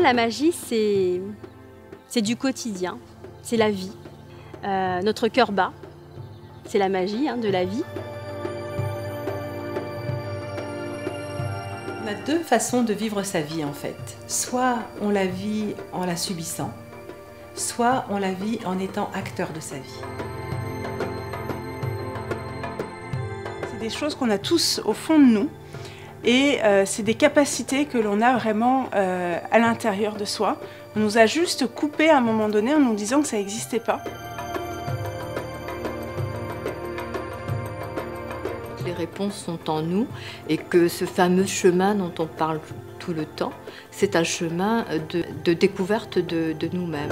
la magie, c'est du quotidien, c'est la vie. Notre cœur bat, c'est la magie de la vie. On a deux façons de vivre sa vie en fait. Soit on la vit en la subissant, soit on la vit en étant acteur de sa vie. C'est des choses qu'on a tous au fond de nous et c'est des capacités que l'on a vraiment à l'intérieur de soi. On nous a juste coupé à un moment donné en nous disant que ça n'existait pas. Les réponses sont en nous et que ce fameux chemin dont on parle tout le temps, c'est un chemin de découverte de nous-mêmes.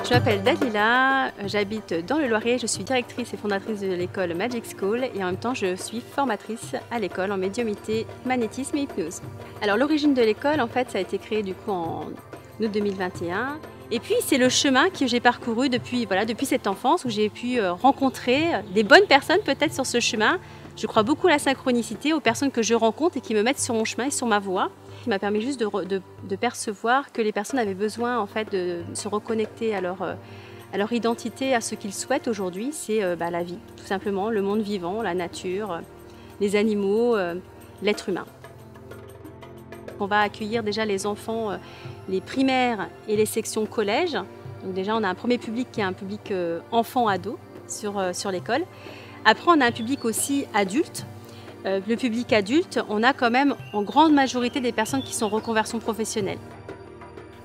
Je m'appelle Dalila, j'habite dans le Loiret, je suis directrice et fondatrice de l'école Magic School et en même temps je suis formatrice à l'école en médiumnité, magnétisme et hypnose. Alors l'origine de l'école en fait ça a été créé du coup en août 2021 et puis c'est le chemin que j'ai parcouru depuis cette enfance où j'ai pu rencontrer des bonnes personnes peut-être sur ce chemin. Je crois beaucoup à la synchronicité, aux personnes que je rencontre et qui me mettent sur mon chemin et sur ma voie. Qui m'a permis juste de percevoir que les personnes avaient besoin en fait, de se reconnecter à leur identité, à ce qu'ils souhaitent aujourd'hui, c'est la vie, tout simplement, le monde vivant, la nature, les animaux, l'être humain. On va accueillir déjà les enfants, les primaires et les sections collège. Donc déjà on a un premier public qui est un public enfant-ado sur l'école. Après on a un public aussi adulte. Le public adulte, on a quand même en grande majorité des personnes qui sont en reconversion professionnelle.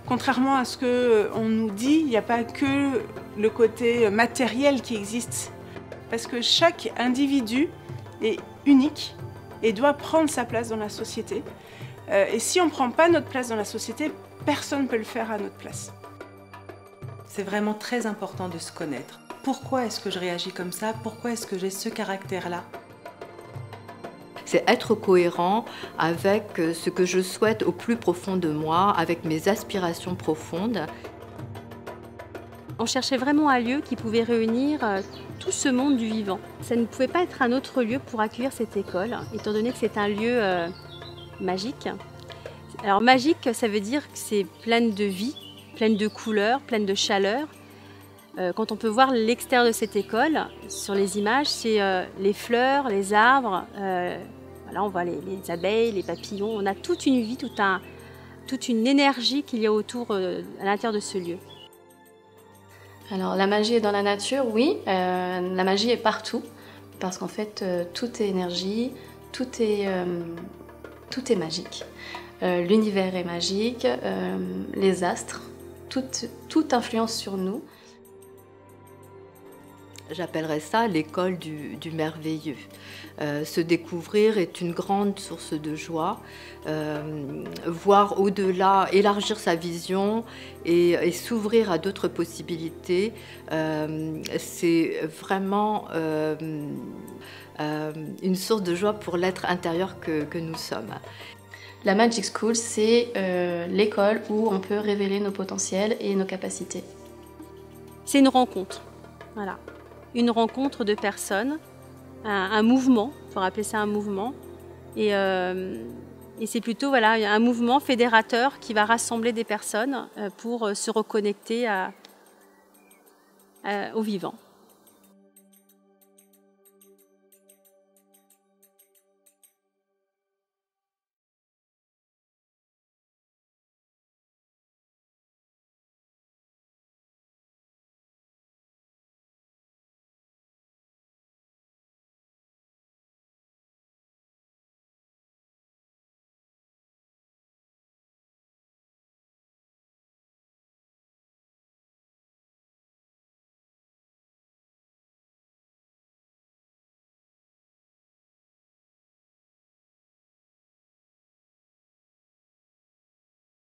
Contrairement à ce qu'on nous dit, il n'y a pas que le côté matériel qui existe. Parce que chaque individu est unique et doit prendre sa place dans la société. Et si on ne prend pas notre place dans la société, personne ne peut le faire à notre place. C'est vraiment très important de se connaître. Pourquoi est-ce que je réagis comme ça? Pourquoi est-ce que j'ai ce caractère-là? C'est être cohérent avec ce que je souhaite au plus profond de moi, avec mes aspirations profondes. On cherchait vraiment un lieu qui pouvait réunir tout ce monde du vivant. Ça ne pouvait pas être un autre lieu pour accueillir cette école, étant donné que c'est un lieu magique. Alors magique, ça veut dire que c'est plein de vie, plein de couleurs, plein de chaleur. Quand on peut voir l'extérieur de cette école, sur les images, c'est les fleurs, les arbres, voilà, on voit les abeilles, les papillons, on a toute une vie, toute une énergie qu'il y a autour, à l'intérieur de ce lieu. Alors la magie est dans la nature, oui, la magie est partout, parce qu'en fait tout est énergie, tout est magique. L'univers est magique, les astres, tout influence sur nous. J'appellerais ça l'école du merveilleux. Se découvrir est une grande source de joie. Voir au-delà, élargir sa vision et s'ouvrir à d'autres possibilités, c'est vraiment une source de joie pour l'être intérieur que nous sommes. La Magic School, c'est l'école où on peut révéler nos potentiels et nos capacités. C'est une rencontre, voilà. Une rencontre de personnes, un mouvement, il faut appeler ça un mouvement, et c'est plutôt voilà, un mouvement fédérateur qui va rassembler des personnes pour se reconnecter au vivant.